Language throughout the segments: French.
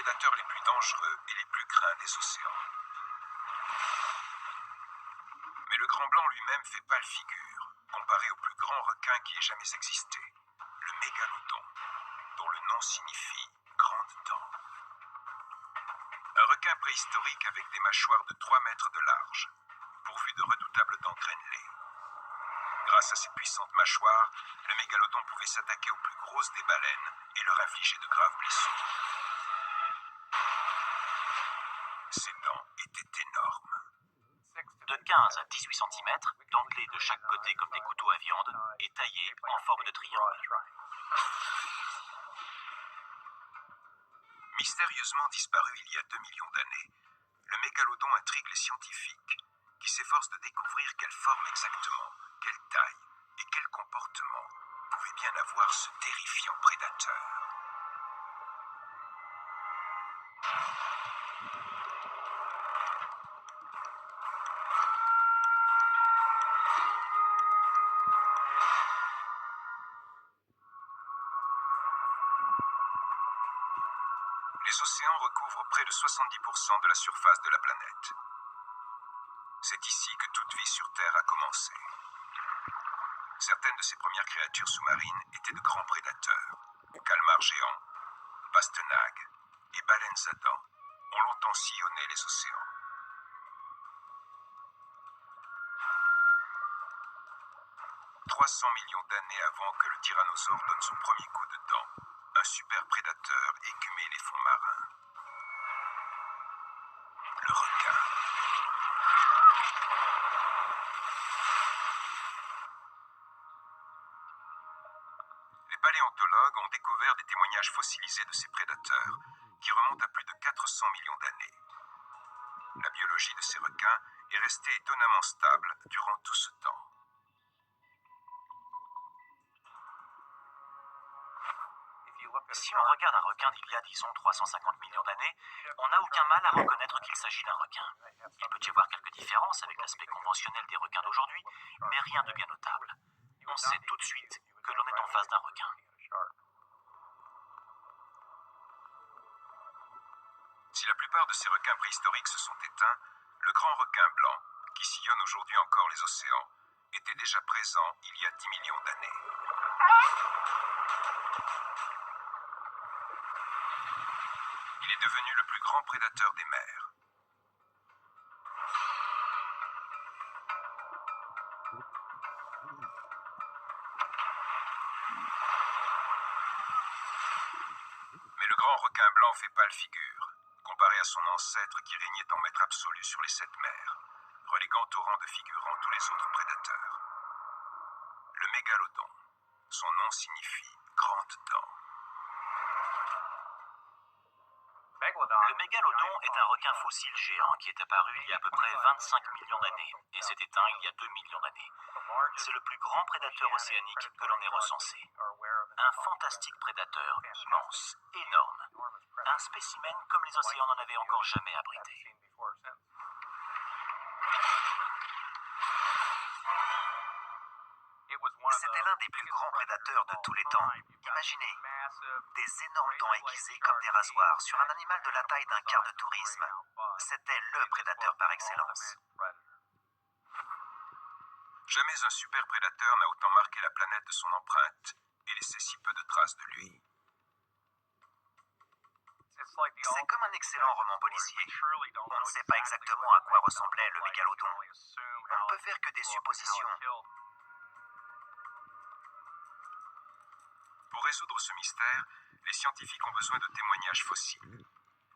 prédateurs les plus dangereux et les plus craints des océans. Mais le grand blanc lui-même fait pâle figure, comparé au plus grand requin qui ait jamais existé, le mégalodon, dont le nom signifie grande dent. Un requin préhistorique avec des mâchoires de 3 mètres de large, pourvu de redoutables dents crénelées. Grâce à ses puissantes mâchoires, le mégalodon pouvait s'attaquer aux plus grosses des baleines et leur infliger de graves blessures. Ses dents étaient énormes. De 15 à 18 cm, dentelés de chaque côté comme des couteaux à viande, et taillés en forme de triangle. Mystérieusement disparu il y a 2 millions d'années, le mégalodon intrigue les scientifiques, qui s'efforcent de découvrir quelle forme exactement, quelle taille et quel comportement pouvait bien avoir ce terrifiant prédateur. Les océans recouvrent près de 70% de la surface de la planète. C'est ici que toute vie sur Terre a commencé. Certaines de ces premières créatures sous-marines étaient de grands prédateurs. Calmars géants, pastenagues et baleines à dents ont longtemps sillonné les océans. « 300 millions d'années avant que le tyrannosaure donne son premier coup de dent, un super prédateur écumait les fonds marins. Le requin. Les paléontologues ont découvert des témoignages fossilisés de ces prédateurs qui remontent à plus de 400 millions d'années. La biologie de ces requins est restée étonnamment stable durant tout ce temps. Si on regarde un requin d'il y a, disons, 350 millions d'années, on n'a aucun mal à reconnaître qu'il s'agit d'un requin. Il peut y avoir quelques différences avec l'aspect conventionnel des requins d'aujourd'hui, mais rien de bien notable. On sait tout de suite que l'on est en face d'un requin. Si la plupart de ces requins préhistoriques se sont éteints, le grand requin blanc, qui sillonne aujourd'hui encore les océans, était déjà présent il y a 10 millions d'années. Il est devenu le plus grand prédateur des mers. Mais le grand requin blanc fait pâle figure, comparé à son ancêtre qui régnait en maître absolu sur les 7 mers, reléguant au rang de figurant tous les autres prédateurs. Le mégalodon, son nom signifie grande dent. Le mégalodon est un requin fossile géant qui est apparu il y a à peu près 25 millions d'années et s'est éteint il y a 2 millions d'années. C'est le plus grand prédateur océanique que l'on ait recensé. Un fantastique prédateur, immense, énorme. Un spécimen comme les océans n'en avaient encore jamais abrité. C'était l'un des plus grands prédateurs de tous les temps. Imaginez, des énormes dents aiguisées comme des rasoirs sur un animal de la taille d'un car de tourisme. C'était le prédateur par excellence. Jamais un super prédateur n'a autant marqué la planète de son empreinte et laissé si peu de traces de lui. C'est comme un excellent roman policier. On ne sait pas exactement à quoi ressemblait le mégalodon. On ne peut faire que des suppositions. Pour résoudre ce mystère, les scientifiques ont besoin de témoignages fossiles.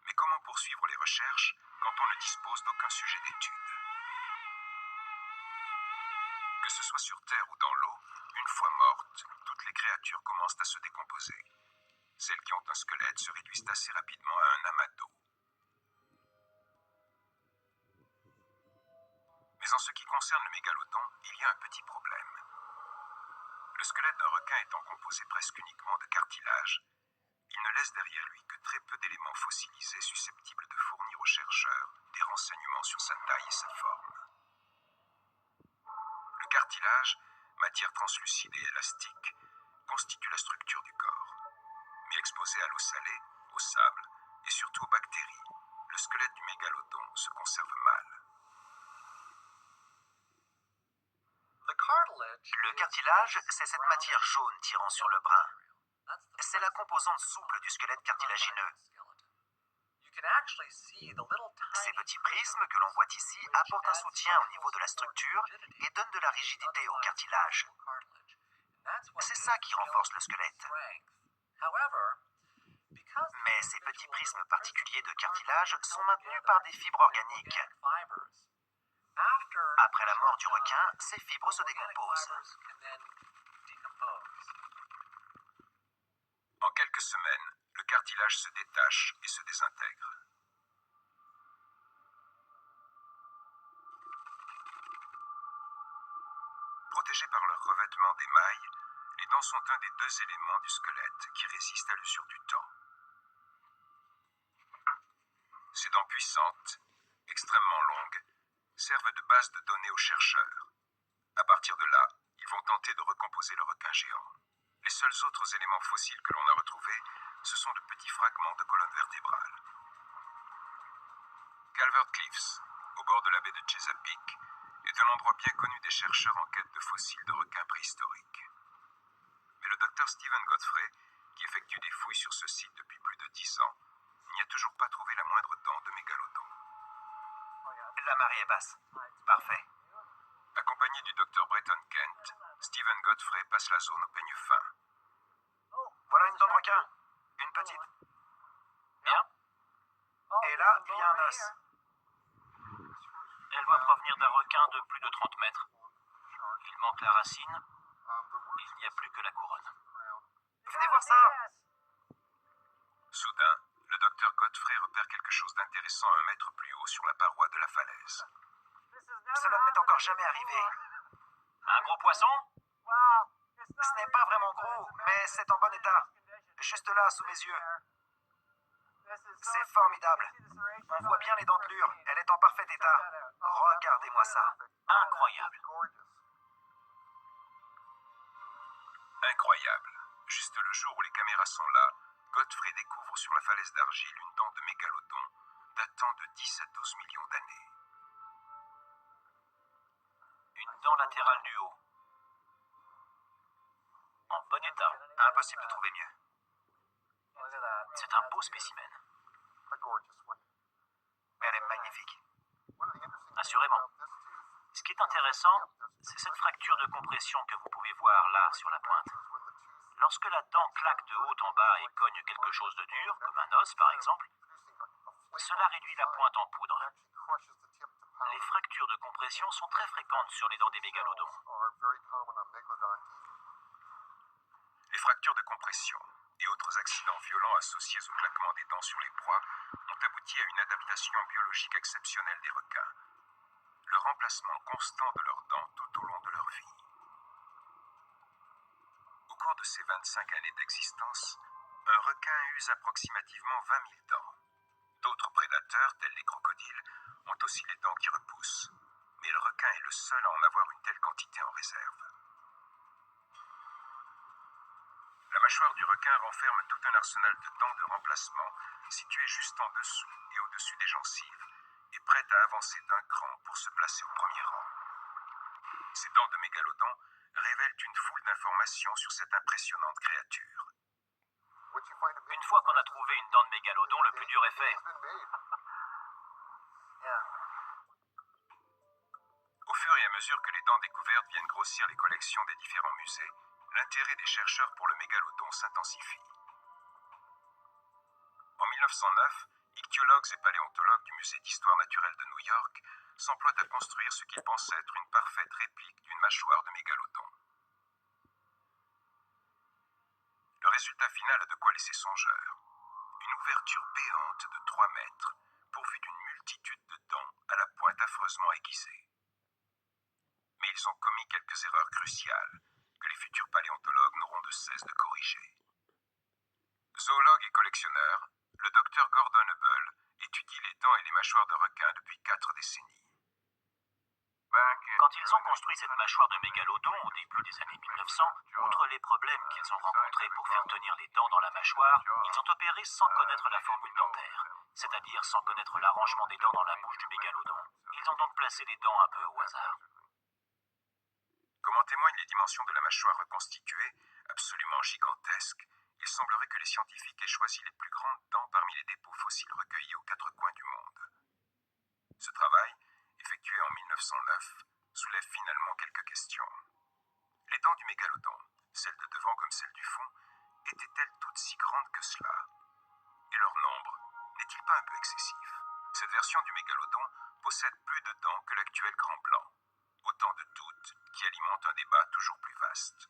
Mais comment poursuivre les recherches quand on ne dispose d'aucun sujet d'étude? Que ce soit sur Terre ou dans l'eau, une fois mortes, toutes les créatures commencent à se décomposer. Celles qui ont un squelette se réduisent assez rapidement à un amas d'eau. Mais en ce qui concerne le mégalodon, il y a un petit problème. Le squelette d'un requin étant composé presque uniquement de cartilage, il ne laisse derrière lui que très peu d'éléments fossilisés susceptibles de fournir aux chercheurs des renseignements sur sa taille et sa forme. Le cartilage, matière translucide et élastique, constitue la structure du corps. Mais exposé à l'eau salée, au sable, et surtout aux bactéries, le squelette du mégalodon se conserve mal. Le cartilage, c'est cette matière jaune tirant sur le brun. C'est la composante souple du squelette cartilagineux. Ces petits prismes que l'on voit ici apportent un soutien au niveau de la structure et donnent de la rigidité au cartilage. C'est ça qui renforce le squelette. Mais ces petits prismes particuliers de cartilage sont maintenus par des fibres organiques. Après la mort du requin, ces fibres se décomposent. En quelques semaines, le cartilage se détache et se désintègre. Protégés par leur revêtement d'émail, les dents sont un des deux éléments du squelette qui résistent à l'usure du temps. Ces dents puissantes, extrêmement longues, servent de base de données aux chercheurs. À partir de là, ils vont tenter de recomposer le requin géant. Les seuls autres éléments fossiles que l'on a retrouvés, ce sont de petits fragments de colonnes vertébrales. Calvert Cliffs, au bord de la baie de Chesapeake, est un endroit bien connu des chercheurs en quête de fossiles de requins préhistoriques. Mais le docteur Stephen Godfrey, qui effectue des fouilles sur ce site depuis plus de 10 ans, n'y a toujours pas trouvé la moindre dent de mégalodon. La marée est basse. Parfait. Accompagné du docteur Breton Kent, Stephen Godfrey passe la zone au peigne fin. Voilà une dent de requin. Une petite. Bien. Et là, il y a un os. Elle doit provenir d'un requin de plus de 30 mètres. Il manque la racine. Il n'y a plus que la couronne. Venez voir ça. Soudain, le docteur Godfrey repère quelque chose d'intéressant 1 mètre plus haut sur la paroi de la falaise. Cela ne m'est encore jamais arrivé. Un gros poisson? Ce n'est pas vraiment gros, mais c'est en bon état. Juste là, sous mes yeux. C'est formidable. On voit bien les dentelures. Elle est en parfait état. Regardez-moi ça. Incroyable. Incroyable. Juste le jour où les caméras sont là, Godfrey découvre sur la falaise d'argile une dent de mégalodon datant de 10 à 12 millions d'années. Une dent latérale du haut. En bon état. Impossible de trouver mieux. C'est un beau spécimen. Elle est magnifique. Assurément. Ce qui est intéressant, c'est cette fracture de compression que vous pouvez voir là, sur la pointe. Lorsque la dent claque de haut en bas et cogne quelque chose de dur, comme un os par exemple, cela réduit la pointe en poudre. Les fractures de compression sont très fréquentes sur les dents des mégalodons. Les fractures de compression et autres accidents violents associés au claquement des dents sur les proies ont abouti à une adaptation biologique exceptionnelle des requins. Le remplacement constant de leurs dents tout au long de leur vie. Au cours de ces 25 années d'existence, un requin use approximativement 20 000 dents. D'autres prédateurs, tels les crocodiles, ont aussi les dents qui repoussent, mais le requin est le seul à en avoir une telle quantité en réserve. La mâchoire du requin renferme tout un arsenal de dents de remplacement situées juste en dessous et au-dessus des gencives et prêtes à avancer d'un cran pour se placer au premier rang. Ces dents de mégalodon révèlent une foule d'informations sur cette impressionnante créature. Une fois qu'on a trouvé une dent de mégalodon, le plus dur est fait. Au fur et à mesure que les dents découvertes viennent grossir les collections des différents musées, l'intérêt des chercheurs pour le mégalodon s'intensifie. En 1909, ichtyologues et paléontologues du Musée d'histoire naturelle de New York s'emploient à construire ce qu'ils pensent être une parfaite réplique d'une mâchoire de mégalodon. Le résultat final a de quoi laisser songeur. Une ouverture béante de 3 mètres, pourvue d'une multitude de dents à la pointe affreusement aiguisée. Mais ils ont commis quelques erreurs cruciales que les futurs paléontologues n'auront de cesse de corriger. Zoologue et collectionneur, le docteur Gordon Hubble étudie les dents et les mâchoires de requins depuis 4 décennies. Quand ils ont construit cette mâchoire de mégalodon au début des années 1900, outre les problèmes qu'ils ont rencontrés pour faire tenir les dents dans la mâchoire, ils ont opéré sans connaître la formule dentaire, c'est-à-dire sans connaître l'arrangement des dents dans la bouche du mégalodon. Ils ont donc placé les dents un peu au hasard. Comme en témoignent les dimensions de la mâchoire reconstituée, absolument gigantesque, il semblerait que les scientifiques aient choisi les plus grandes dents parmi les dépôts fossiles recueillis aux quatre coins du monde. Ce travail, effectué en 1909, soulève finalement quelques questions. Les dents du mégalodon, celles de devant comme celles du fond, étaient-elles toutes si grandes que cela? Et leur nombre n'est-il pas un peu excessif? Cette version du mégalodon possède plus de dents que l'actuel grand blanc. Autant de doutes qui alimentent un débat toujours plus vaste.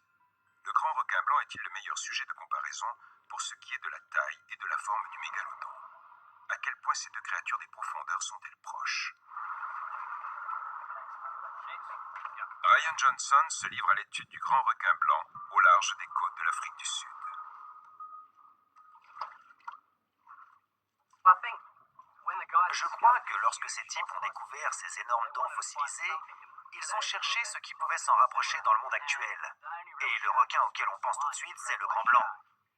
Le grand requin blanc est-il le meilleur sujet de comparaison pour ce qui est de la taille et de la forme du mégalodon? À quel point ces deux créatures des profondeurs sont-elles proches? Ryan Johnson se livre à l'étude du grand requin blanc au large des côtes de l'Afrique du Sud. Je crois que lorsque ces types ont découvert ces énormes dents fossilisées, ils ont cherché ce qui pouvait s'en rapprocher dans le monde actuel. Et le requin auquel on pense tout de suite, c'est le grand blanc.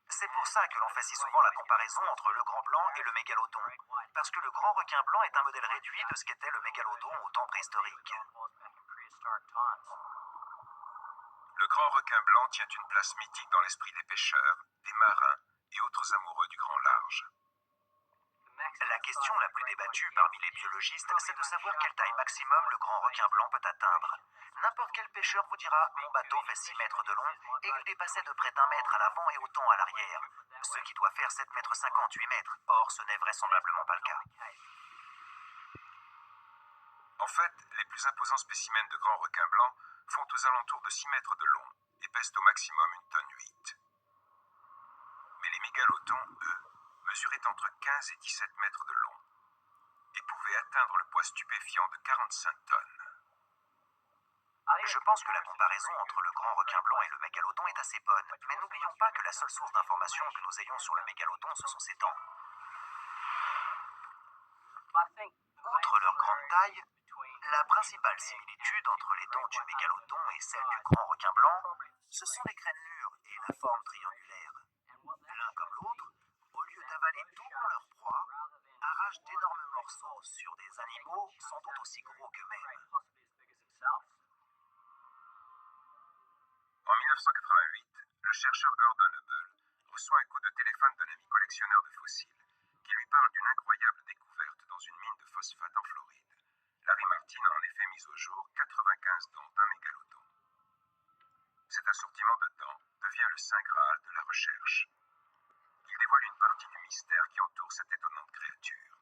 C'est pour ça que l'on fait si souvent la comparaison entre le grand blanc et le mégalodon. Parce que le grand requin blanc est un modèle réduit de ce qu'était le mégalodon au temps préhistorique. Le grand requin blanc tient une place mythique dans l'esprit des pêcheurs, des marins et autres amoureux du grand large. La question la plus débattue parmi les biologistes, c'est de savoir quelle taille maximum le grand requin blanc peut atteindre. N'importe quel pêcheur vous dira « Mon bateau fait 6 mètres de long et il dépassait de près d'1 mètre à l'avant et autant à l'arrière », ce qui doit faire 7 mètres 50, 8 mètres. Or, ce n'est vraisemblablement pas le cas. En fait, les plus imposants spécimens de grands requins blancs font aux alentours de 6 mètres de long et pèsent au maximum 1,8 tonnes. Mais les mégalodons, eux, mesuraient entre 15 et 17 mètres de long et pouvaient atteindre le poids stupéfiant de 45 tonnes. Je pense que la comparaison entre le grand requin blanc et le mégalodon est assez bonne, mais n'oublions pas que la seule source d'information que nous ayons sur le mégalodon, ce sont ses dents. Outre leur grande taille, la principale similitude entre les dents du mégalodon et celles du grand requin blanc, ce sont les crénelures et la forme triangulaire. L'un comme l'autre, au lieu d'avaler tout rond leur proie, arrachent d'énormes morceaux sur des animaux sans doute aussi gros qu'eux-mêmes. En 1988, le chercheur Gordon Hubble reçoit un coup de téléphone d'un ami collectionneur de fossiles qui lui parle d'une incroyable découverte dans une mine de phosphate en Floride. Larry Martin a en effet mis au jour 95 dents d'un mégalodon. Cet assortiment de dents devient le saint graal de la recherche. Il dévoile une partie du mystère qui entoure cette étonnante créature.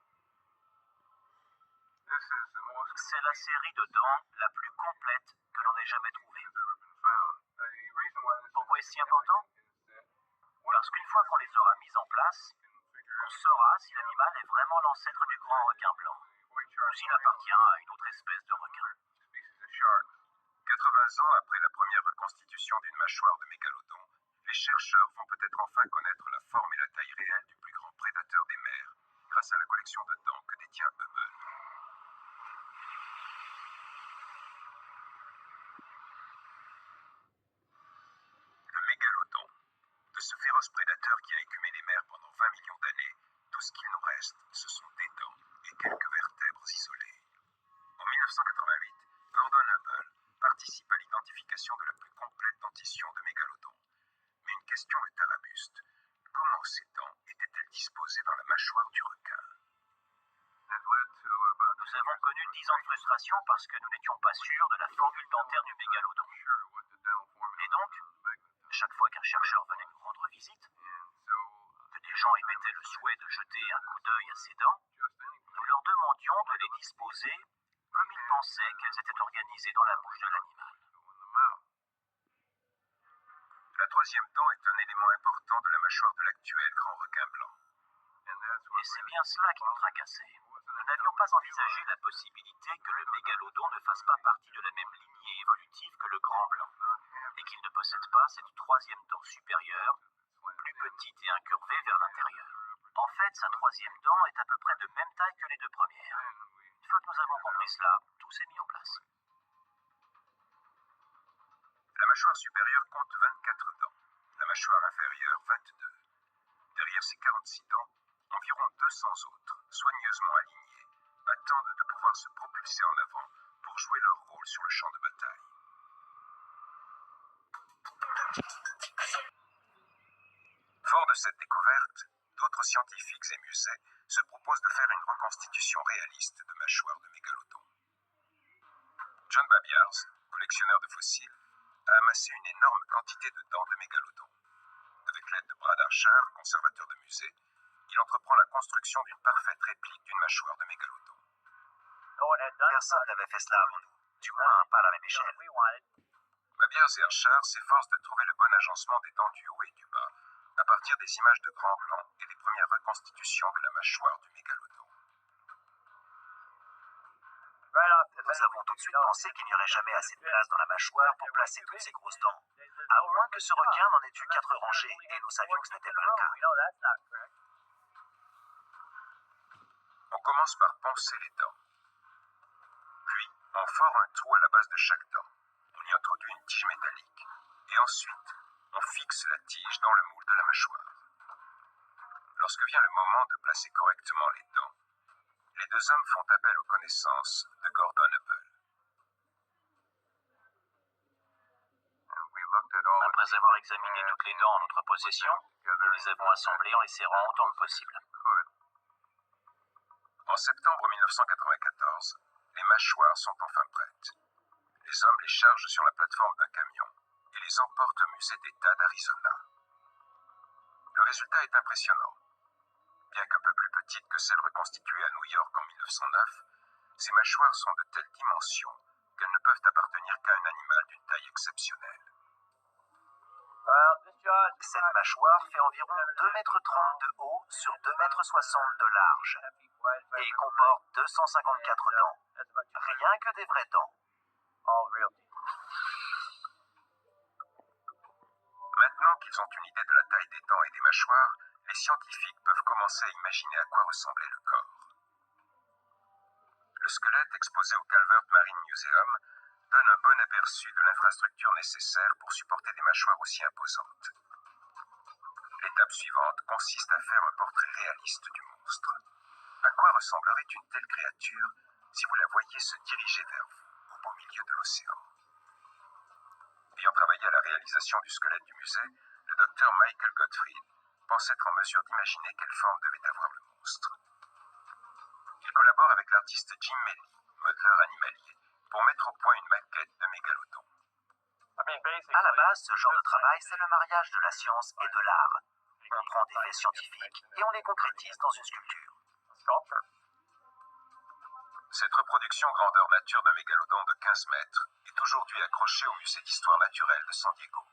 C'est la série de dents la plus complète que l'on ait jamais trouvée. Pourquoi est-ce si important? Parce qu'une fois qu'on les aura mises en place, on saura si l'animal est vraiment l'ancêtre du grand requin blanc, ou s'il appartient à une autre espèce de requin. 80 ans après la première reconstitution d'une mâchoire de mégalodon, les chercheurs vont peut-être enfin connaître la forme et la taille réelle du plus grand prédateur des mers, grâce à la collection de dents que détient Hubble. Le mégalodon. De ce féroce prédateur qui a écumé les mers pendant 20 millions d'années, tout ce qu'il nous reste, ce sont des dents et quelques vertèbres isolées. En 1988, Gordon Hubble participe à l'identification de la plus complète dentition de mégalodon. Mais une question le tarabuste. Comment ces dents étaient-elles disposées dans la mâchoire du requin? Nous avons connu 10 ans de frustration parce que nous n'étions pas sûrs de la formule dentaire du mégalodon. Et donc, chaque fois qu'un chercheur venait nous rendre visite, que des gens émettaient le souhait de jeter un coup d'œil à ses dents, nous leur demandions de les disposer comme ils pensaient qu'elles étaient organisées dans la bouche de l'animal. La troisième dent est un élément important de la mâchoire de l'actuel grand requin blanc. Et c'est bien cela qui nous tracassait. Nous n'avions pas envisagé la possibilité que le mégalodon ne fasse pas partie de la même lignée évolutive que le grand blanc, et qu'il ne possède pas cette troisième dent supérieure, plus petite et incurvée vers l'intérieur. En fait, sa troisième dent est à peu près de même taille que les deux premières. Une fois que nous avons compris cela, tout s'est mis en place. La mâchoire supérieure compte 24 dents, la mâchoire inférieure 22. Derrière ces 46 dents, environ 200 autres, soigneusement alignées, attendent de pouvoir se propulser en avant pour jouer leur rôle sur le champ de bataille. Fort de cette découverte, d'autres scientifiques et musées se proposent de faire une reconstitution réaliste de mâchoires de mégalodons. John Babiars, collectionneur de fossiles, a amassé une énorme quantité de dents de mégalodons. Avec l'aide de Brad Archer, conservateur de musée, il entreprend la construction d'une parfaite réplique d'une mâchoire de mégalodon. Personne n'avait fait cela avant nous, du moins pas à la même échelle. Babiars et Archer s'efforcent de trouver le bon agencement des dents du haut et du bas, à partir des images de grands blancs et des premières reconstitutions de la mâchoire du mégalodon. Nous avons tout de suite pensé qu'il n'y aurait jamais assez de place dans la mâchoire pour placer toutes ces grosses dents, à moins que ce requin n'en ait eu 4 rangées, et nous savions que ce n'était pas le cas. On commence par poncer les dents. Puis, on fore un trou à la base de chaque dent. On y introduit une tige métallique. Et ensuite, on fixe la tige dans le moule de la mâchoire. Lorsque vient le moment de placer correctement les dents, les deux hommes font appel aux connaissances de Gordon Hubbell. Après avoir examiné toutes les dents en notre possession, nous les avons assemblées en les serrant autant que possible. En septembre 1994, les mâchoires sont enfin prêtes. Les hommes les chargent sur la plateforme d'un camion et les emportent au musée d'État d'Arizona. Le résultat est impressionnant. Bien qu'un peu plus petites que celles reconstituées à New York en 1909, ces mâchoires sont de telles dimensions qu'elles ne peuvent appartenir qu'à un animal d'une taille exceptionnelle. Cette mâchoire fait environ 2,30 m de haut sur 2,60 m de large et comporte 254 dents. Rien que des vraies dents. Maintenant qu'ils ont une idée de la taille des dents et des mâchoires, les scientifiques peuvent commencer à imaginer à quoi ressemblait le corps. Le squelette exposé au Calvert Marine Museum donne un bon aperçu de l'infrastructure nécessaire pour supporter des mâchoires aussi imposantes. L'étape suivante consiste à faire un portrait réaliste du monstre. À quoi ressemblerait une telle créature si vous la voyiez se diriger vers vous, au beau milieu de l'océan? Ayant travaillé à la réalisation du squelette du musée, le docteur Michael Gottfried pense être en mesure d'imaginer quelle forme devait avoir le monstre. Il collabore avec l'artiste Jim Melly, modeleur animalier, pour mettre au point une maquette de mégalodon. À la base, ce genre de travail, c'est le mariage de la science et de l'art. On prend des faits scientifiques et on les concrétise dans une sculpture. Cette reproduction grandeur nature d'un mégalodon de 15 mètres est aujourd'hui accrochée au musée d'histoire naturelle de San Diego.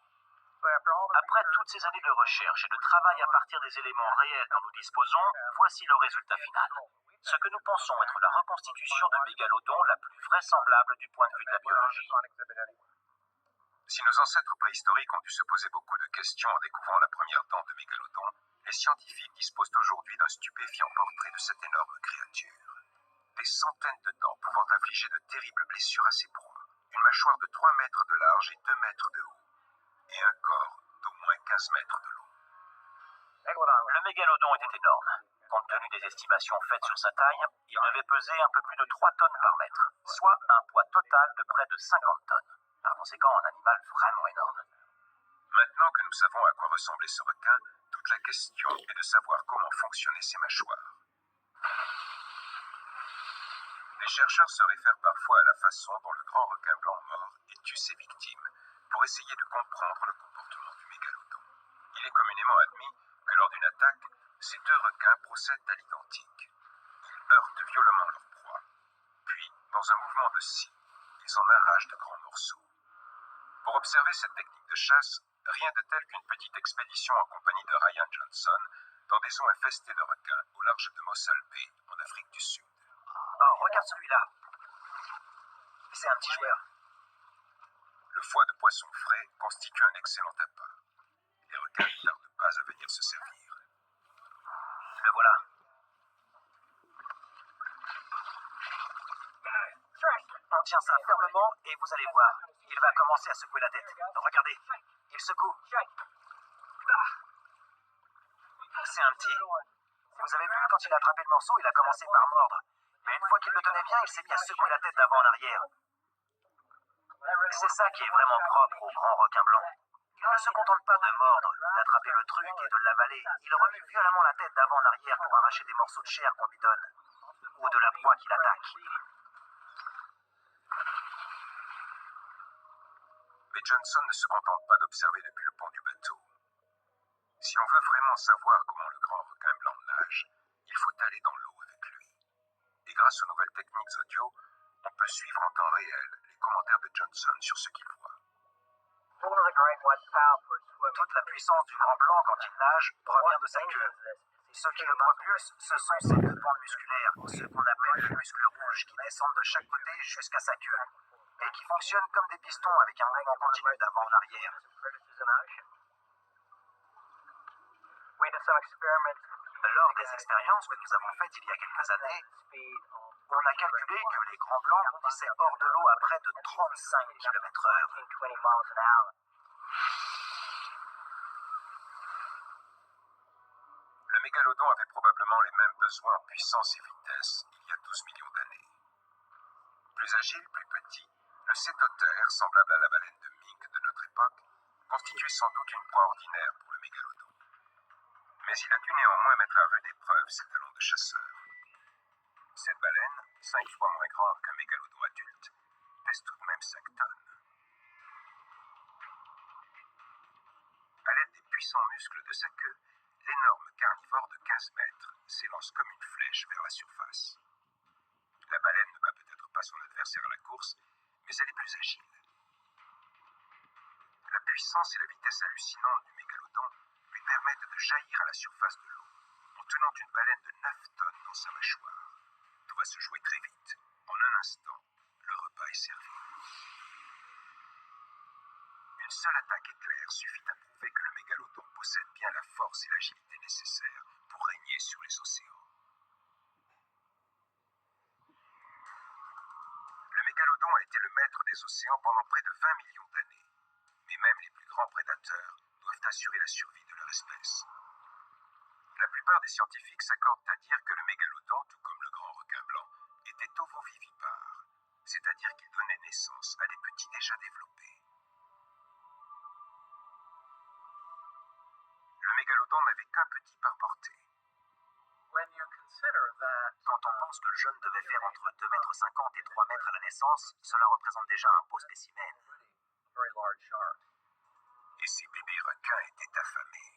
Après toutes ces années de recherche et de travail à partir des éléments réels dont nous disposons, voici le résultat final. Ce que nous pensons être la reconstitution de mégalodon la plus vraisemblable du point de vue de la biologie. Si nos ancêtres préhistoriques ont dû se poser beaucoup de questions en découvrant la première dent de mégalodon, les scientifiques disposent aujourd'hui d'un stupéfiant portrait de cette énorme créature. Des centaines de dents pouvant infliger de terribles blessures à ses proies, une mâchoire de 3 mètres de large et 2 mètres de haut, et un corps d'au moins 15 mètres de long. Le mégalodon était énorme. Compte tenu des estimations faites sur sa taille, il devait peser un peu plus de 3 tonnes par mètre, soit un poids total de près de 50 tonnes. Par conséquent, un animal vraiment énorme. Maintenant que nous savons à quoi ressemblait ce requin, toute la question est de savoir comment fonctionnaient ses mâchoires. Les chercheurs se réfèrent parfois à la façon dont le grand requin blanc mord et tue ses victimes pour essayer de comprendre le comportement du mégalodon. Il est communément admis que lors d'une attaque, ces deux requins procèdent à l'identique. Ils heurtent violemment leur proie, puis, dans un mouvement de scie, ils en arrachent de grands morceaux. Pour observer cette technique de chasse, rien de tel qu'une petite expédition en compagnie de Ryan Johnson dans des eaux infestées de requins au large de Mossel Bay, en Afrique du Sud. Oh, regarde celui-là. C'est un petit joueur. Le foie de poisson frais constitue un excellent appât. Les requins ne tardent pas à venir se servir. Le voilà. On Tiens ça fermement et vous allez voir. Il va commencer à secouer la tête. Regardez, il secoue. C'est un petit. Vous avez vu, quand il a attrapé le morceau, il a commencé par mordre. Mais une fois qu'il le tenait bien, il s'est mis à secouer la tête d'avant en arrière. C'est ça qui est vraiment propre au grand requin blanc. Il ne se contente pas de mordre, d'attraper le truc et de l'avaler. Il remue violemment la tête d'avant en arrière pour arracher des morceaux de chair qu'on lui donne. Ou de la proie qu'il attaque. Mais Johnson ne se contente pas d'observer depuis le pont du bateau. Si l'on veut vraiment savoir comment le grand requin blanc nage, il faut aller dans l'eau avec lui. Et grâce aux nouvelles techniques audio, on peut suivre en temps réel les commentaires de Johnson sur ce qu'il voit. Toute la puissance du grand blanc quand il nage provient de sa queue. Ce qui le propulse, ce sont ses deux bandes musculaires, ce qu'on appelle les muscles rouges, qui descendent de chaque côté jusqu'à sa queue, et qui fonctionnent comme des pistons avec un mouvement continu d'avant en arrière. Lors des expériences que nous avons faites il y a quelques années, on a calculé que les grands blancs bondissaient hors de l'eau à près de 35 km/h. Le mégalodon avait probablement les mêmes besoins en puissance et vitesse il y a 12 millions d'années. Plus agile, plus petit, le cétotère, semblable à la baleine de mink de notre époque, constituait sans doute une proie ordinaire pour le mégalodon. Mais il a dû néanmoins mettre à rude épreuve ses talents de chasseur. Cette baleine, 5 fois moins grande qu'un mégalodon adulte, pèse tout de même 5 tonnes. À l'aide des puissants muscles de sa queue, l'énorme carnivore de 15 mètres s'élance comme une flèche vers la surface. La baleine ne bat peut-être pas son adversaire à la course, mais elle est plus agile. La puissance et la vitesse hallucinante du mégalodon lui permettent de jaillir à la surface de l'eau, en tenant une baleine de 9 tonnes dans sa mâchoire. Tout va se jouer très vite. En un instant, le repas est servi. Une seule attaque éclair suffit à prouver que le mégalodon possède bien la force et l'agilité nécessaires pour régner sur les océans. Le mégalodon a été le maître des océans pendant près de 20 millions d'années. Mais même les plus grands prédateurs doivent assurer la survie de leur espèce. La plupart des scientifiques s'accordent à dire que le mégalodon, tout comme le grand requin blanc, était ovovivipare, c'est-à-dire qu'il donnait naissance à des petits déjà développés. Le mégalodon n'avait qu'un petit par portée. Quand on pense que le jeune devait faire entre 2,50 m et 3 mètres à la naissance, cela représente déjà un beau spécimen. Et ces bébés requins étaient affamés.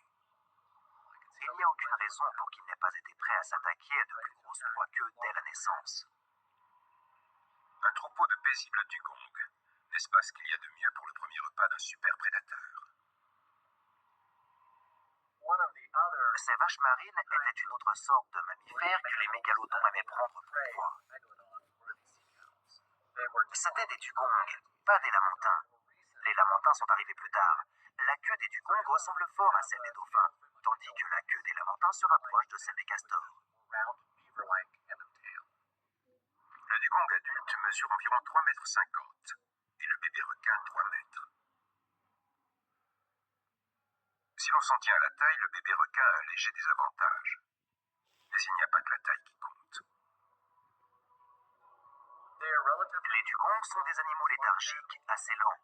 Il n'y a aucune raison pour qu'il n'ait pas été prêt à s'attaquer à de plus grosses proies qu'eux dès la naissance. Un troupeau de paisibles dugongs, n'est-ce pas ce qu'il y a de mieux pour le premier repas d'un super prédateur? Ces vaches marines étaient une autre sorte de mammifères que les mégalodons aimaient prendre pour proie. C'étaient des dugongs, pas des lamantins. Les lamantins sont arrivés plus tard. La queue des dugongs ressemble fort à celle des dauphins, tandis que la queue des lamantins se rapproche de celle des castors. Le dugong adulte mesure environ 3,50 m et le bébé requin 3 mètres. Si l'on s'en tient à la taille, le bébé requin a un léger désavantage. Mais il n'y a pas que la taille qui compte. Les dugongs sont des animaux léthargiques, assez lents.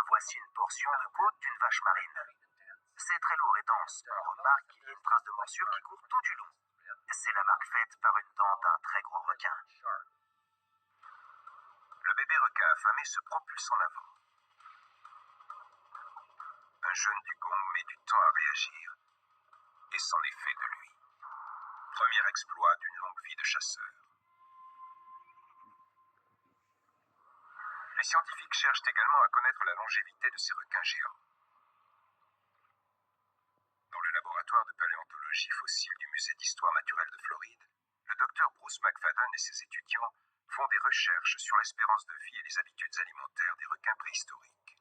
Voici une portion de côte d'une vache marine. C'est très lourd et dense. On remarque qu'il y a une trace de morsure qui court tout du long. C'est la marque faite par une dent d'un très gros requin. Le bébé requin affamé se propulse en avant. Un jeune dugong met du temps à réagir. Et c'en est fait de lui. Premier exploit d'une longue vie de chasseur. Les scientifiques cherchent également à connaître la longévité de ces requins géants. Dans le laboratoire de paléontologie fossile du Musée d'histoire naturelle de Floride, le docteur Bruce McFadden et ses étudiants font des recherches sur l'espérance de vie et les habitudes alimentaires des requins préhistoriques.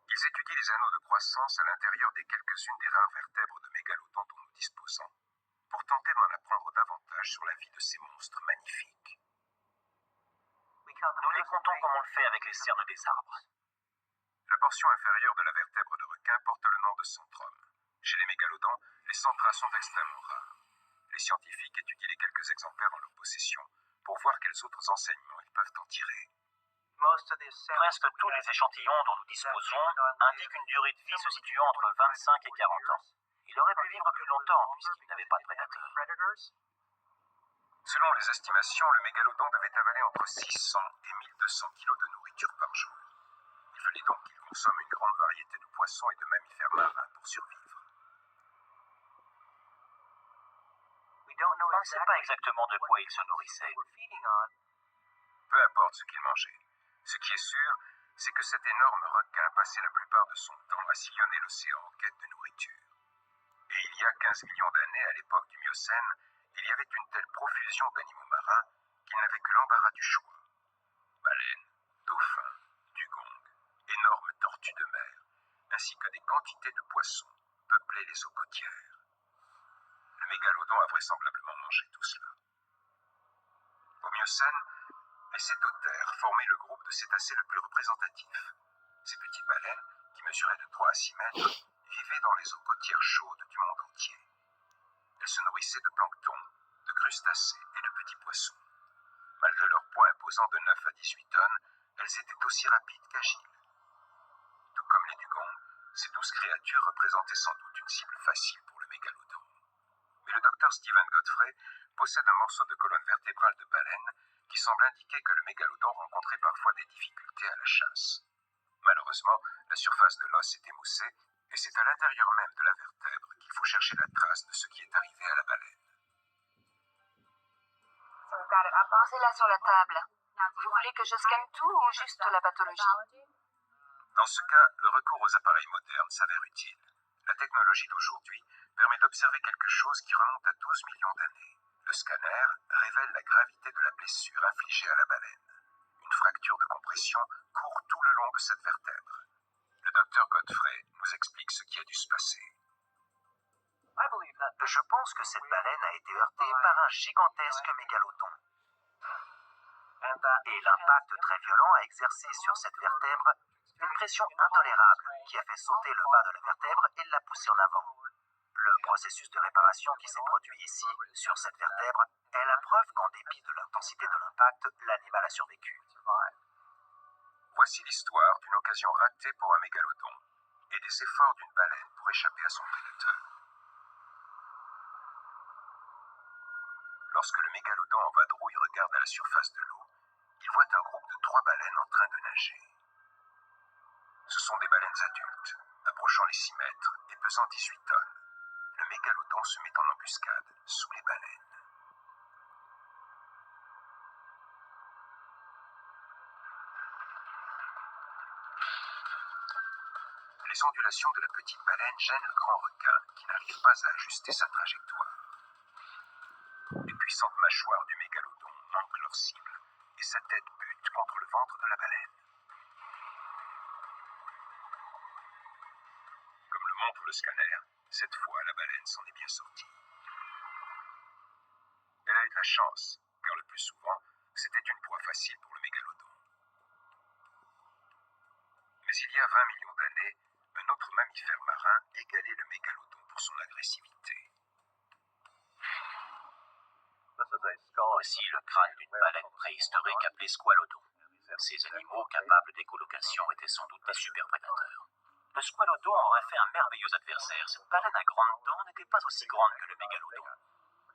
Ils étudient les anneaux de croissance à l'intérieur des quelques-unes des rares vertèbres de mégalodons dont nous disposons. pour tenter d'en apprendre davantage sur la vie de ces monstres magnifiques. Nous les comptons comme on le fait avec les cernes des arbres. La portion inférieure de la vertèbre de requin porte le nom de centrum. Chez les mégalodons, les centras sont extrêmement rares. Les scientifiques étudient les quelques exemplaires en leur possession pour voir quels autres enseignements ils peuvent en tirer. Presque tous les échantillons dont nous disposons indiquent une durée de vie se situant entre 25 et 40 ans. Il aurait pu vivre plus longtemps puisqu'il n'avait pas de prédateurs. Selon les estimations, le mégalodon devait avaler entre 600 et 1200 kilos de nourriture par jour. Il fallait donc qu'il consomme une grande variété de poissons et de mammifères marins pour survivre. On ne sait pas exactement de quoi il se nourrissait. Peu importe ce qu'il mangeait. Ce qui est sûr, c'est que cet énorme requin passait la plupart de son temps à sillonner l'océan en quête de nourriture. Et il y a 15 millions d'années, à l'époque du Miocène, il y avait une telle profusion d'animaux marins qu'il n'avait que l'embarras du choix. Baleines, dauphins, dugongs, énormes tortues de mer, ainsi que des quantités de poissons peuplaient les eaux côtières. Le mégalodon a vraisemblablement mangé tout cela. Au Miocène, les cétoptères formaient le groupe de cétacés le plus représentatif. Ces petites baleines, qui mesuraient de 3 à 6 mètres, vivaient dans les eaux côtières chaudes du monde entier. Elles se nourrissaient de plancton, de crustacés et de petits poissons. Malgré leur poids imposant de 9 à 18 tonnes, elles étaient aussi rapides qu'agiles. Tout comme les dugongs, ces 12 créatures représentaient sans doute une cible facile pour le mégalodon. Mais le docteur Stephen Godfrey possède un morceau de colonne vertébrale de baleine qui semble indiquer que le mégalodon rencontrait parfois des difficultés à la chasse. Malheureusement, la surface de l'os est émoussée et c'est à l'intérieur même de la vertèbre qu'il faut chercher la trace de ce qui est arrivé à la baleine. Posez-la sur la table. Vous voulez que je scanne tout ou juste la pathologie? Dans ce cas, le recours aux appareils modernes s'avère utile. La technologie d'aujourd'hui permet d'observer quelque chose qui remonte à 12 millions d'années. Le scanner révèle la gravité de la blessure infligée à la baleine. Une fracture de compression court tout le long de cette vertèbre. Le docteur Godfrey nous explique ce qui a dû se passer. Je pense que cette baleine a été heurtée par un gigantesque mégalodon. Et l'impact très violent a exercé sur cette vertèbre une pression intolérable qui a fait sauter le bas de la vertèbre et l'a poussée en avant. Le processus de réparation qui s'est produit ici, sur cette vertèbre, est la preuve qu'en dépit de l'intensité de l'impact, l'animal a survécu. Voici l'histoire d'une occasion ratée pour un mégalodon et des efforts d'une baleine pour échapper à son prédateur. Lorsque le mégalodon en vadrouille regarde à la surface de l'eau, il voit un groupe de 3 baleines en train de nager. Ce sont des baleines adultes, approchant les 6 mètres et pesant 18 tonnes. Le mégalodon se met en embuscade sous les baleines. Les ondulations de la petite baleine gênent le grand requin qui n'arrive pas à ajuster sa trajectoire. Les puissantes mâchoires du mégalodon manquent leur cible et sa tête bute contre le ventre de la baleine. Comme le montre le scanner, cette fois la baleine s'en est bien sortie. Elle a eu de la chance, car le plus souvent, c'était une proie facile pour le mégalodon. Mais il y a 20 millions d'années, un autre mammifère marin égalait le mégalodon pour son agressivité. Voici le crâne d'une baleine préhistorique appelée squalodon. Ces animaux capables d'écolocation étaient sans doute des super prédateurs. Le squalodon aurait fait un merveilleux adversaire. Cette baleine à grandes dents n'était pas aussi grande que le mégalodon.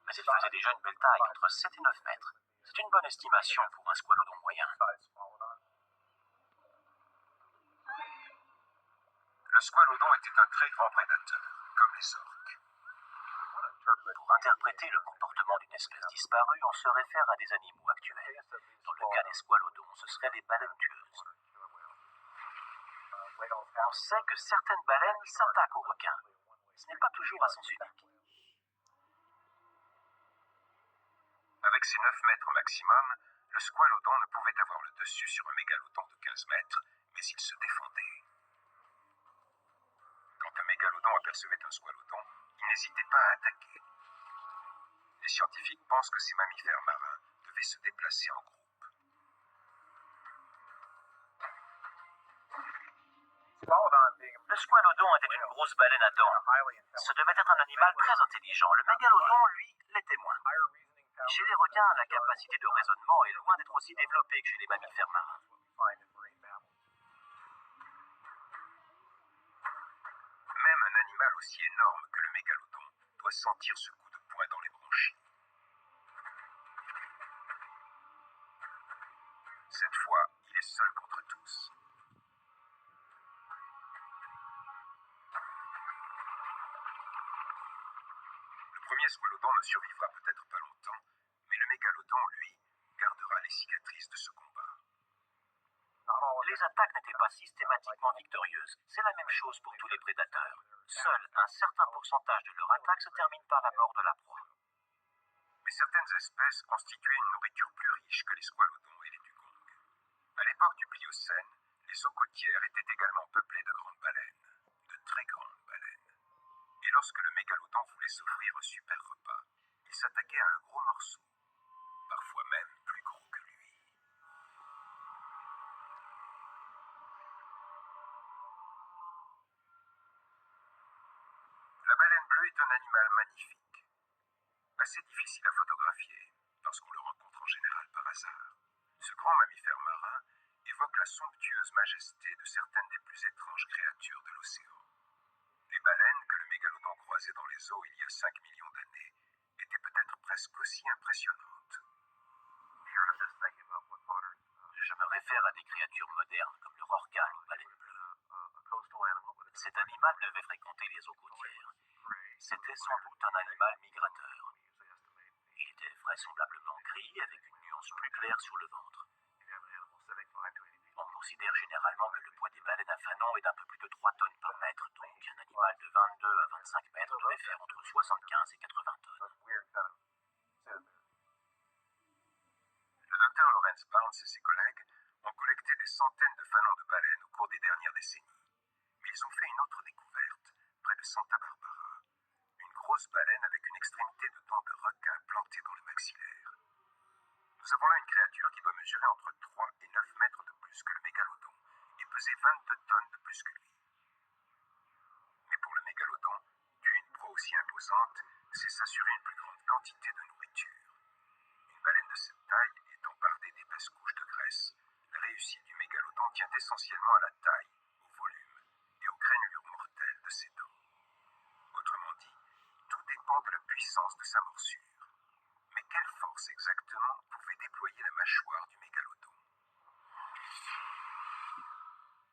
Mais elle faisait déjà une belle taille, entre 7 et 9 mètres. C'est une bonne estimation pour un squalodon moyen. Le squalodon était un très grand prédateur, comme les orques. Pour interpréter le comportement d'une espèce disparue, on se réfère à des animaux actuels. Dans le cas des squalodons, ce seraient les baleines tueuses. On sait que certaines baleines s'attaquent aux requins. Ce n'est pas toujours à sens unique. Avec ses 9 mètres maximum, le squalodon ne pouvait avoir le dessus sur un mégalodon de 15 mètres, mais il se défendait. Quand un mégalodon apercevait un squalodon, il n'hésitait pas à attaquer. Les scientifiques pensent que ces mammifères marins devaient se déplacer en groupe. Le squalodon était une grosse baleine à dents. Ce devait être un animal très intelligent. Le mégalodon, lui, l'était moins. Chez les requins, la capacité de raisonnement est loin d'être aussi développée que chez les mammifères marins. Même un animal aussi énorme que le mégalodon doit sentir ce coup de poing dans les branchies. Cette fois, il est seul contre tous. Le premier squalodon ne survivra peut-être pas longtemps, mais le mégalodon, lui, gardera les cicatrices de ce combat. Les attaques n'étaient pas systématiquement victorieuses. C'est la même chose pour tous les prédateurs. Seul un certain pourcentage de leurs attaques se termine par la mort de la proie. Mais certaines espèces constituaient une nourriture plus riche que les squalodons et les dugongs. À l'époque du Pliocène, les eaux côtières étaient également peuplées de grandes baleines, de très grandes baleines. Et lorsque le mégalodon voulait s'offrir un super repas, il s'attaquait à un gros morceau, parfois même plus gros que lui. La baleine bleue est un animal magnifique, assez difficile à photographier, parce qu'on le rencontre en général par hasard. Ce grand mammifère marin évoque la somptueuse majesté de certaines des plus étranges créatures de l'océan. Les baleines que le mégalodon croisait dans les eaux il y a 5 millions d'années étaient peut-être presque aussi impressionnantes. Je me réfère à des créatures modernes comme le rorqual ou baleine bleue. Cet animal devait fréquenter les eaux côtières. C'était sans doute un animal migrateur. Il était vraisemblablement gris avec une nuance plus claire sur le ventre. On considère généralement que le poids des baleines à fanon est d'un peu plus de 3 tonnes par mètre, donc un animal de 22 à 25 mètres devait faire entre 75 et 80 tonnes. Le docteur Lawrence Barnes et ses collègues ont collecté des centaines de fanons de baleines au cours des dernières décennies. Mais ils ont fait une autre découverte près de Santa Barbara. Une grosse baleine avec une extrémité de dents de requin plantée dans le maxillaire. Nous avons là une créature qui doit mesurer entre 3 et 9 mètres de plus que le mégalodon et peser 22 tonnes de plus que lui. Mais pour le mégalodon, tuer une proie aussi imposante, c'est s'assurer une plus grande quantité de nourriture. Une baleine de cette taille étant bardée d'épaisses couches de graisse, la réussite du mégalodon tient essentiellement à la taille, au volume et aux crénelures mortelles de ses dents. Autrement dit, tout dépend de la puissance de sa morsure. Mais quelle force exactement pouvait déployer la mâchoire du mégalodon?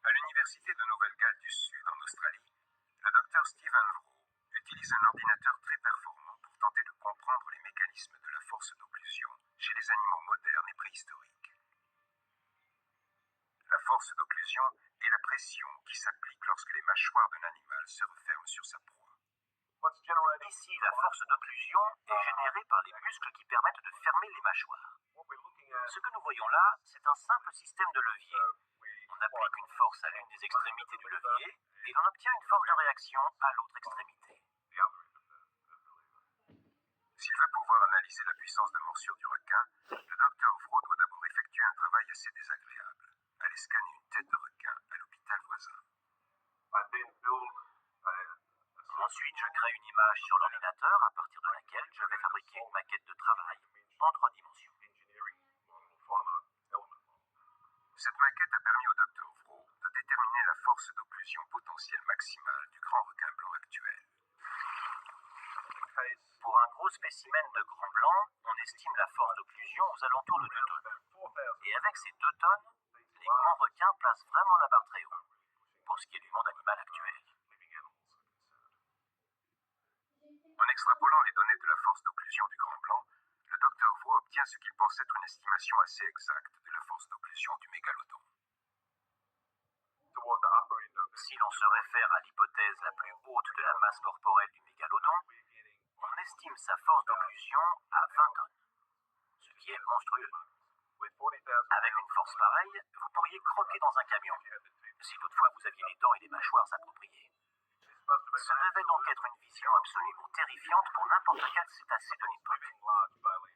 À l'université de Nouvelle-Galles du Sud, en Australie, le docteur Stephen Vroe utilise un ordinateur très performant pour tenter de comprendre les mécanismes de la force d'occlusion chez les animaux modernes et préhistoriques. La force d'occlusion est la pression qui s'applique lorsque les mâchoires d'un animal se referment sur sa proie. Ici, la force d'occlusion est générée par les muscles qui permettent de fermer les mâchoires. Ce que nous voyons là, c'est un simple système de levier. On applique une force à l'une des extrémités du levier et l'on obtient une force de réaction à l'autre extrémité. S'il veut pouvoir analyser la puissance de morsure du requin, le docteur Vroe doit d'abord effectuer un travail assez désagréable, aller scanner une tête de requin à l'hôpital voisin. Ensuite, je crée une image sur l'ordinateur à partir de laquelle je vais fabriquer une maquette de travail en 3 dimensions. Cette maquette a permis au docteur Vroe de déterminer la force d'occlusion potentielle maximale du grand requin blanc actuel. Pour un gros spécimen de grand blanc, on estime la force d'occlusion aux alentours de 2 tonnes. Et avec ces 2 tonnes, les grands requins placent vraiment la barre très haut, pour ce qui est du monde animal actuel. En extrapolant les données de la force d'occlusion du grand blanc, le docteur Vroe obtient ce qu'il pense être une estimation assez exacte de la force d'occlusion du mégalodon. Si l'on se réfère à l'hypothèse la plus haute de la masse corporelle du mégalodon, on estime sa force d'occlusion à 20 tonnes, ce qui est monstrueux. Avec une force pareille, vous pourriez croquer dans un camion, si toutefois vous aviez les dents et les mâchoires appropriées. Ce devait donc être une vision absolument terrifiante pour n'importe quel cétacé de l'époque.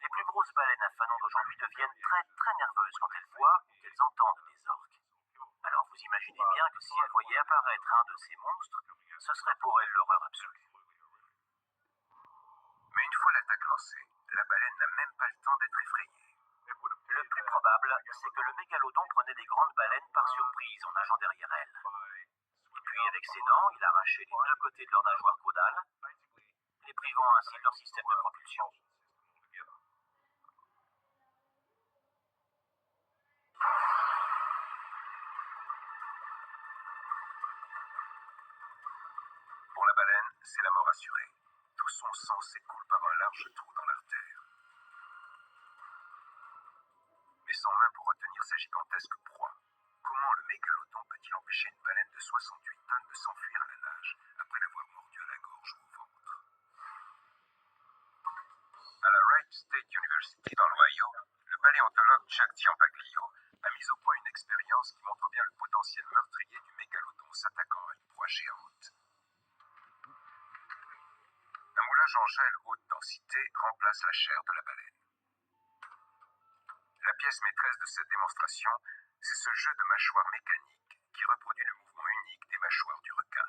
Les plus grosses baleines à fanon d'aujourd'hui deviennent très très nerveuses quand elles voient ou qu'elles entendent des orques. Alors vous imaginez bien que si elles voyaient apparaître un de ces monstres, ce serait pour elles l'horreur absolue. Mais une fois l'attaque lancée, la baleine n'a même pas le temps d'être effrayée. Le plus probable, c'est que le mégalodon prenait des grandes baleines par surprise en nageant derrière elles. Puis avec ses dents, il arrachait les deux côtés de leur nageoire caudale, les privant ainsi de leur système de propulsion. Pour la baleine, c'est la mort assurée. Tout son sang s'écoule par un large trou dans l'artère. Mais sans main pour retenir sa gigantesque proie, comment le mégalodon peut-il empêcher une baleine de 68 tonnes de s'enfuir à la nage après l'avoir mordu à la gorge ou au ventre? À la Wright State University dans l'Ohio, le paléontologue Chuck Ciampaglio a mis au point une expérience qui montre bien le potentiel meurtrier du mégalodon s'attaquant à une proie géante. Un moulage en gel haute densité remplace la chair de la baleine. La pièce maîtresse de cette démonstration, c'est ce jeu de mâchoires mécaniques qui reproduit le mouvement unique des mâchoires du requin.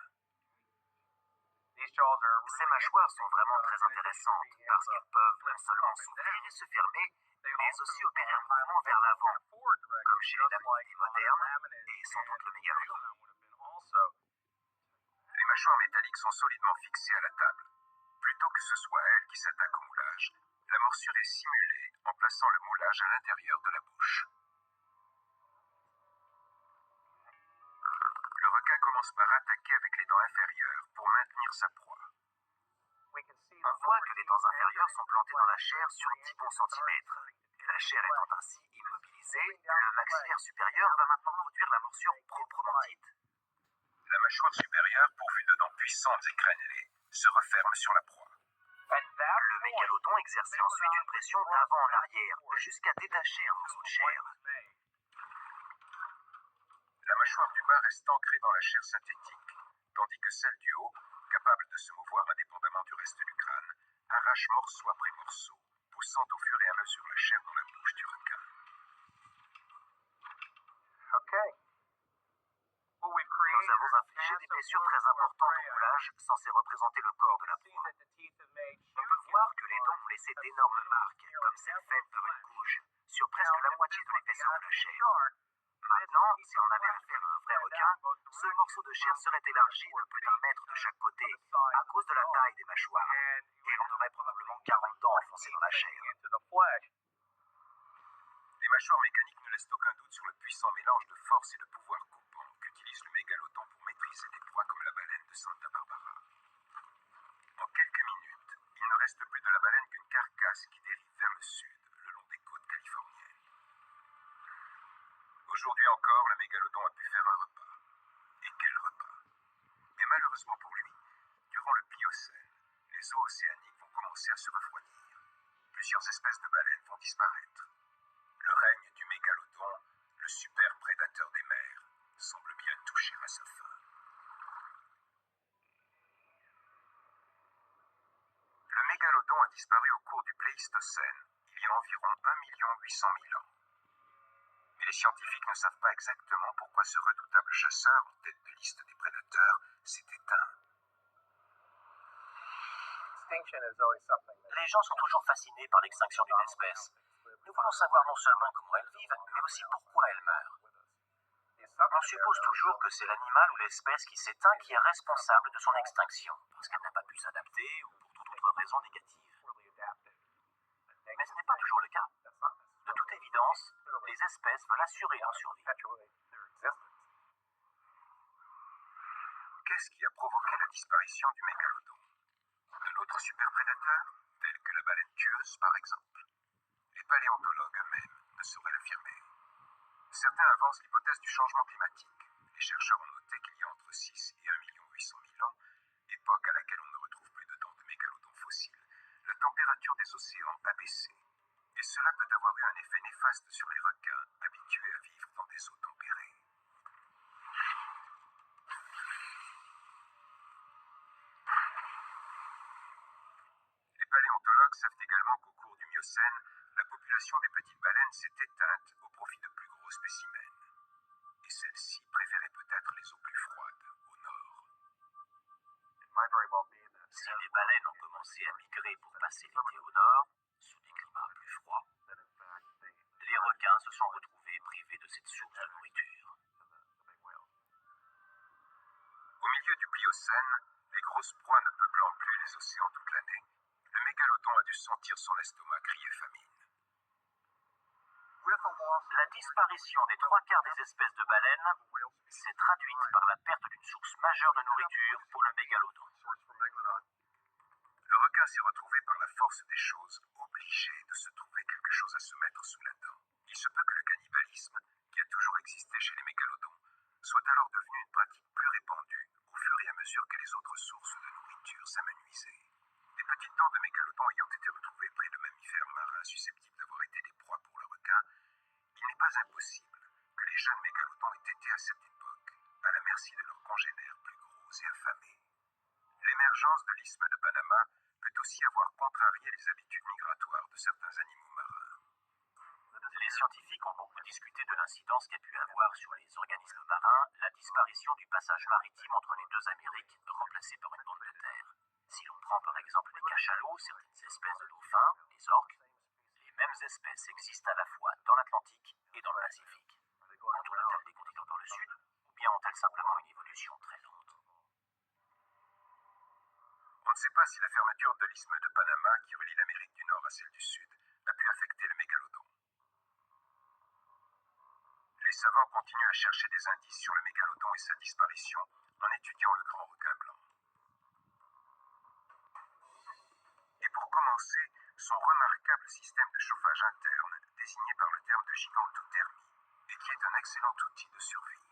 Ces mâchoires sont vraiment très intéressantes parce qu'elles peuvent non seulement s'ouvrir et se fermer, mais aussi opérer un mouvement vers l'avant, comme chez les laminités modernes et sans doute le mégalodon. Les mâchoires métalliques sont solidement fixées à la table. Plutôt que ce soit elle qui s'attaque au moulage, la morsure est simulée en plaçant le moulage à l'intérieur de la bouche. Le requin commence par attaquer avec les dents inférieures pour maintenir sa proie. On voit que les dents inférieures sont plantées dans la chair sur 10 bons centimètres. Et la chair étant ainsi immobilisée, le maxillaire supérieur va maintenant produire la morsure proprement dite. La mâchoire supérieure, pourvue de dents puissantes et crénelées, se referme sur la proie. Le mégalodon exerçait ensuite une pression d'avant en arrière jusqu'à détacher un morceau de chair. La mâchoire du bas reste ancrée dans la chair synthétique, tandis que celle du haut, capable de se mouvoir indépendamment du reste du crâne, arrache morceau après morceau, poussant au fur et à mesure la chair dans la bouche du requin. Nous avons infligé des blessures très importantes au moulage, censé représenter le corps de la proie. On peut voir que les dents ont laissé d'énormes marques, comme celles faites par une gouge, sur presque la moitié de l'épaisseur de la chair. Maintenant, si on avait affaire à un vrai requin, ce morceau de chair serait élargi de plus d'1 mètre de chaque côté, à cause de la taille des mâchoires, et l'on aurait probablement 40 dents enfoncées dans la chair. Les mâchoires mécaniques ne laissent aucun doute sur le puissant mélange de force et de pouvoir coupant qu'utilise le mégalodon pour maîtriser des proies comme la baleine de Santa Barbara. En quelques minutes, il ne reste plus de la baleine qu'une carcasse qui dérive vers le sud, le long des côtes californiennes. Aujourd'hui encore, le mégalodon a pu faire un repas. Et quel repas! Mais malheureusement pour lui, durant le Pliocène, les eaux océaniques vont commencer à se refroidir. Plusieurs espèces de baleines vont disparaître. Le règne du mégalodon, le super prédateur des mers, semble bien toucher à sa fin. Le mégalodon a disparu au cours du Pléistocène, il y a environ 1 800 000 ans. Mais les scientifiques ne savent pas exactement pourquoi ce redoutable chasseur, en tête de liste des prédateurs, s'est éteint. Les gens sont toujours fascinés par l'extinction d'une espèce. Nous voulons savoir non seulement comment elles vivent, mais aussi pourquoi elles meurent. On suppose toujours que c'est l'animal ou l'espèce qui s'éteint qui est responsable de son extinction, parce qu'elle n'a pas pu s'adapter ou pour toute autre raison négative. Mais ce n'est pas toujours le cas. De toute évidence, les espèces veulent assurer leur survie. Qu'est-ce qui a provoqué la disparition du mégalodon? Un autre superprédateur, tel que la baleine tueuse par exemple? Les paléontologues eux-mêmes ne sauraient l'affirmer. Certains avancent l'hypothèse du changement climatique. Les chercheurs ont noté qu'il y a entre 6 et 1 800 000 ans, époque à laquelle on ne retrouve plus de dents de mégalodon fossiles, la température des océans a baissé. Et cela peut avoir eu un effet néfaste sur les requins habitués à vivre dans des eaux tempérées. paléontologues savent également qu'au cours du Miocène, la population des petites baleines s'est éteinte au profit de plus gros spécimens. Et celles-ci préféraient peut-être les eaux plus froides, au nord. Si les baleines ont commencé à migrer pour passer l'été au nord, sous des climats plus froids, les requins se sont retrouvés privés de cette source de nourriture. Au milieu du Pliocène, les grosses proies ne peuplant plus les océans toute l'année, le mégalodon a dû sentir son estomac crier famine. La disparition des 3/4 des espèces de baleines s'est traduite par la perte d'une source majeure de nourriture pour le mégalodon. Le requin s'est retrouvé par la force des choses obligé de se trouver quelque chose à se mettre sous la dent. Il se peut que le cannibalisme, qui a toujours existé chez les mégalodons, soit alors devenu une pratique plus répandue au fur et à mesure que les autres sources de nourriture s'amenuisaient. Des petites dents de mégalodons ayant été retrouvées près de mammifères marins susceptibles d'avoir été des proies pour le requin, il n'est pas impossible que les jeunes mégalodons aient été à cette époque à la merci de leurs congénères plus gros et affamés. L'émergence de l'isthme de Panama peut aussi avoir contrarié les habitudes migratoires de certains animaux marins. Les scientifiques ont beaucoup discuté de l'incidence qu'a pu avoir sur les organismes marins la disparition du passage maritime entre les deux Amériques, remplacé par une bande de terre. Si l'on prend par exemple les cachalots, certaines espèces de dauphins, les orques, les mêmes espèces existent à la fois dans l'Atlantique et dans le Pacifique. Contournent-elles des continents par le sud, ou bien ont-elles simplement une évolution très lente? On ne sait pas si la fermeture de l'isthme de Panama, qui relie l'Amérique du Nord à celle du Sud, a pu affecter le mégalodon. Les savants continuent à chercher des indices sur le mégalodon et sa disparition en étudiant le grand requin blanc. Et pour commencer, son remarquable système de chauffage interne, désigné par le terme de gigantothermie, et qui est un excellent outil de survie.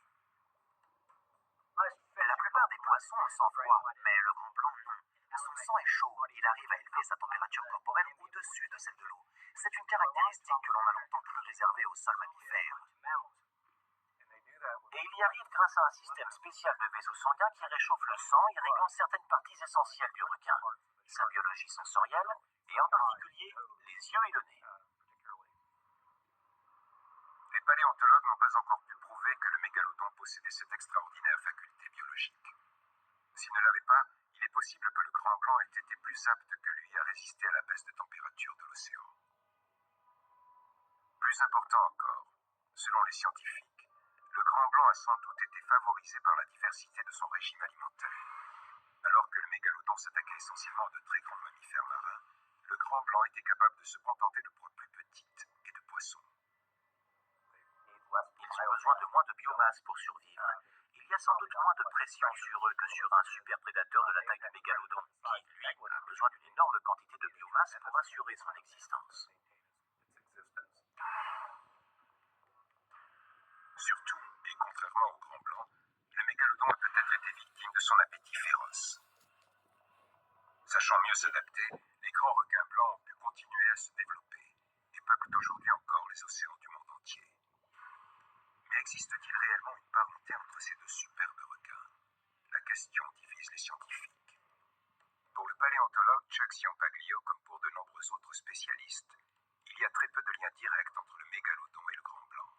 La plupart des poissons ont le sang froid, mais le grand blanc non. Son sang est chaud, il arrive à élever sa température corporelle au-dessus de celle de l'eau. C'est une caractéristique que l'on a longtemps cru réservée aux seuls mammifères. Et il y arrive grâce à un système spécial de vaisseaux sanguins qui réchauffe le sang, irriguant certaines parties essentielles du requin, sa biologie sensorielle, et en particulier les yeux et le nez. Les paléontologues n'ont pas encore pu prouver que le mégalodon possédait cette extraordinaire faculté biologique. S'il ne l'avait pas, il est possible que le grand blanc ait été plus apte que lui à résister à la baisse de température de l'océan. Plus important encore, selon les scientifiques, le grand blanc a sans doute été favorisé par la diversité de son régime alimentaire. Alors que le mégalodon s'attaquait essentiellement à de très grands mammifères marins, le grand blanc était capable de se contenter de proies plus petites et de poissons. Ils ont besoin de moins de biomasse pour survivre. Il y a sans doute moins de pression sur eux que sur un super prédateur de la taille du mégalodon, qui, lui, a besoin d'une énorme quantité de biomasse pour assurer son existence. Surtout, et contrairement au grand blanc, le mégalodon a peut-être été victime de son appétit féroce. Sachant mieux s'adapter, les grands requins blancs ont pu continuer à se développer et peuplent aujourd'hui encore les océans du monde entier. Mais existe-t-il réellement une parenté entre ces deux superbes requins? La question divise les scientifiques. Pour le paléontologue Chuck Ciampaglio, comme pour de nombreux autres spécialistes, il y a très peu de liens directs entre le mégalodon et le grand blanc.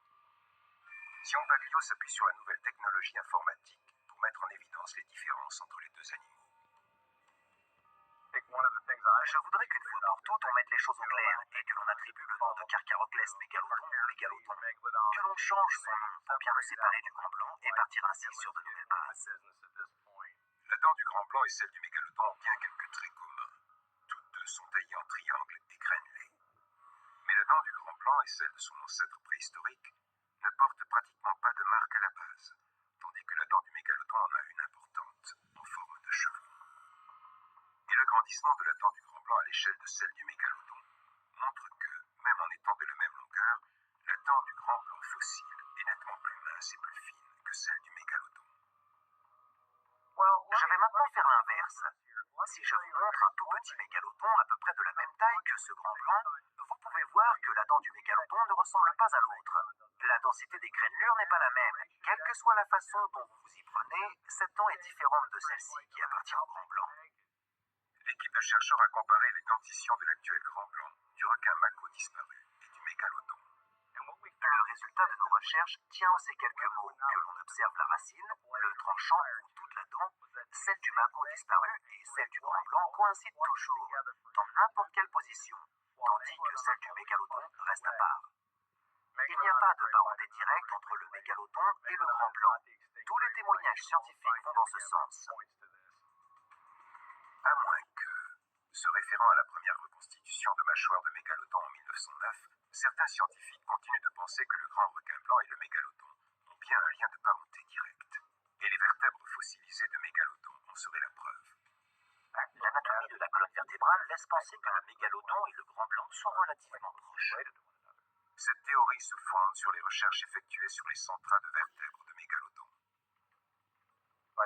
Ciampaglio s'appuie sur la nouvelle technologie informatique pour mettre en évidence les différences entre les deux animaux. Je voudrais qu'une fois pour toutes on mette les choses au clair et que l'on attribue le nom de Carcharoclès mégalodon au mégalodon. Que l'on change son nom pour bien le séparer du grand blanc et partir ainsi sur de nouvelles bases. La dent du grand blanc et celle du mégalodon ont bien quelques traits communs. Toutes deux sont taillées en triangle et crénelées. Mais la dent du grand blanc et celle de son ancêtre préhistorique ne portent pratiquement pas de marque à la base, tandis que la dent du mégalodon en a une importante, en forme de chevron. Et l'agrandissement de la dent du grand blanc à l'échelle de celle du mégalodon montre que, même en étant de la même longueur, la dent du grand blanc fossile est nettement plus mince et plus fine que celle du mégalodon. Je vais maintenant faire l'inverse. Si je vous montre un tout petit mégalodon à peu près de la même taille que ce grand blanc, vous pouvez voir que la dent du mégalodon ne ressemble pas à l'autre. La densité des crénelures n'est pas la même. Quelle que soit la façon dont vous vous y prenez, cette dent est différente de celle-ci qui appartient au grand blanc. L'équipe de chercheurs a comparé les dentitions de l'actuel grand blanc, du requin mako disparu et du mégalodon. Le résultat de nos recherches tient en ces quelques mots que l'on observe la racine, le tranchant ou toute la dent, celle du mako disparu et celle du grand blanc coïncident toujours, dans n'importe quelle position, tandis que celle du mégalodon reste à part. Il n'y a pas de parenté directe entre le mégalodon et le grand blanc. Tous les témoignages scientifiques vont dans ce sens. À moins que, se référant à la première reconstitution de mâchoire de mégalodon en 1909, certains scientifiques continuent de penser que le grand requin blanc et le mégalodon ont bien un lien de parenté direct. Et les vertèbres fossilisées de mégalodon en seraient la preuve. L'anatomie de la colonne vertébrale laisse penser que le mégalodon et le grand blanc sont relativement proches. Cette théorie se fonde sur les recherches effectuées sur les centras de vertèbres de mégalodon. On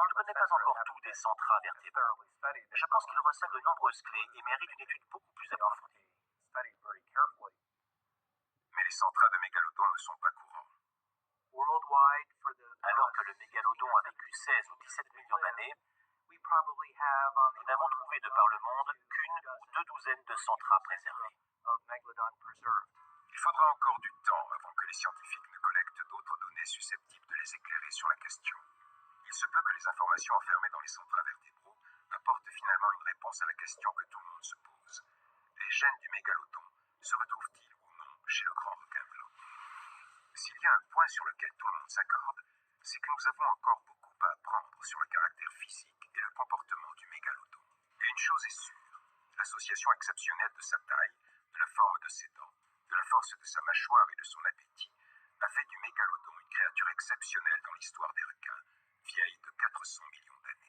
ne connaît pas encore tout des centras vertébraux. Je pense qu'ils recèlent de nombreuses clés et méritent une étude beaucoup plus approfondie. Mais les centras de mégalodon ne sont pas courants. Alors que le mégalodon a vécu 16 ou 17 millions d'années, nous n'avons trouvé de par le monde qu'une ou deux douzaines de centras préservés. Il faudra encore du temps avant que les scientifiques ne collectent d'autres données susceptibles de les éclairer sur la question. Il se peut que les informations enfermées dans les centras vertébraux apportent finalement une réponse à la question que tout le monde se pose. Les gènes du mégalodon se retrouvent-ils ou non chez le grand requin blanc? S'il y a un point sur lequel tout le monde s'accorde, c'est que nous avons encore beaucoup à apprendre sur le caractère physique et le comportement du mégalodon. Et une chose est sûre, l'association exceptionnelle de sa taille, de la forme de ses dents, de la force de sa mâchoire et de son appétit, a fait du mégalodon une créature exceptionnelle dans l'histoire des requins, vieille de 400 millions d'années.